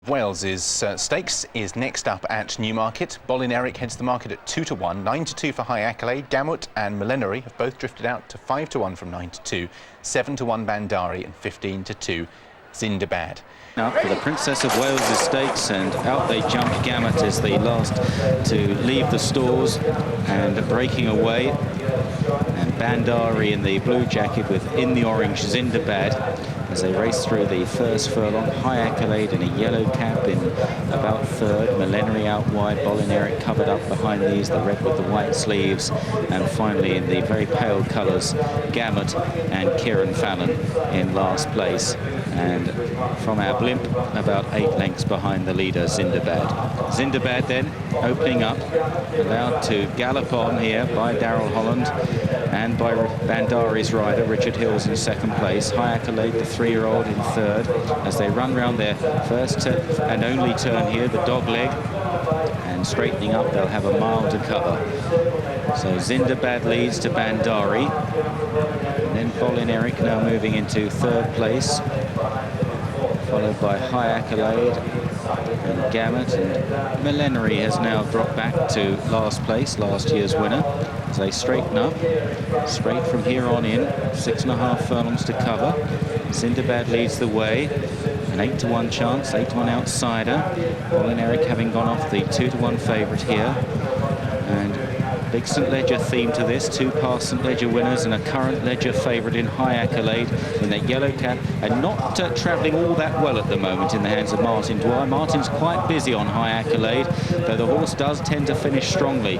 Wales's stakes is next up at Newmarket. Millenary heads the market at 2 to 1, 9 to 2 for High Accolade. Gamut and Millenary have both drifted out to 5 to 1 from 9 to 2, 7 to 1 Eddery and 15 to 2 Zindabad. Now for the Princess of Wales's stakes, and out they jump. Gamut is the last to leave the stalls and breaking away, and Eddery in the blue jacket with in the orange Zindabad as they race through the first furlong. High Accolade in a yellow cap in about third, Millenary out wide, Millenary covered up behind these, the red with the white sleeves, and finally in the very pale colours, Gamut and Kieran Fallon in last place. And from our blimp, about 8 lengths behind the leader, Zindabad. Zindabad then opening up, allowed to gallop on here by Darrell Holland and by Eddery's rider, Richard Hills, in second place. High Accolade, the 3-year-old, in third, as they run round their first and only turn here, the dog leg, and straightening up, they'll have a mile to cover. So Zindabad leads to Eddery, and then Millenary now moving into third place, followed by High Accolade and Gamut, and Millenary has now dropped back to last place, last year's winner, as they straighten up, straight from here on in, 6.5 furlongs to cover. Zindabad leads the way, an 8 to 1 chance, 8 to 1 outsider. Millenary having gone off the 2 to 1 favourite here, and big St Ledger theme to this, 2 past St Ledger winners and a current Ledger favourite in High Accolade in that yellow cap, and not travelling all that well at the moment in the hands of Martin Dwyer. Martin's quite busy on High Accolade, though the horse does tend to finish strongly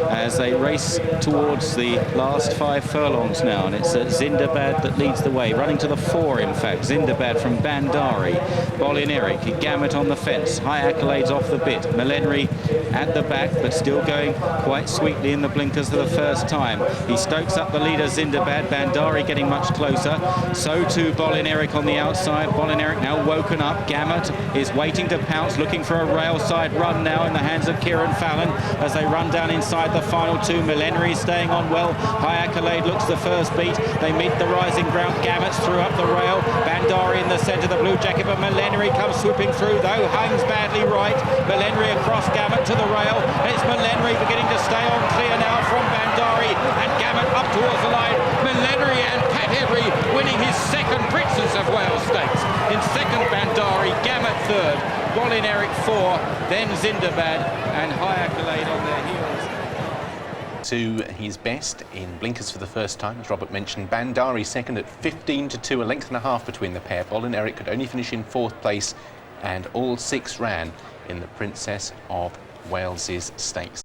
as they race towards the last 5 furlongs now, and it's Zindabad that leads the way, running to the 4 in fact. Zindabad from Eddery, Millenary, Gamut on the fence, High Accolade's off the bit, Millenary at the back but still going quite sweetly in the blinkers for the first time. He stokes up the leader Zindabad, Eddery getting much closer, so too Millenary on the outside. Millenary now woken up, Gamut is waiting to pounce, looking for a railside run now in the hands of Kieran Fallon as they run down inside the final 2. Millenary staying on well, High Accolade looks the first beat, they meet the rising ground. Gamut threw up the rail, Eddery in the centre, the blue jacket, but Millenary comes swooping through though, hangs badly right. Millenary across Gamut to the rail, it's Millenary beginning to stay on clear now from Eddery, and Gamut up towards the line. Millenary and Eddery winning his second Princess of Wales stakes. In second Eddery, Gamut third, Millenary 4, then Zindabad and High Accolade on their heels. To his best in blinkers for the first time, as Robert mentioned, Eddery second at 15 to 2, a length and a half between the pair. Millenary could only finish in 4th place, and all 6 ran in the Princess of Wales's stakes.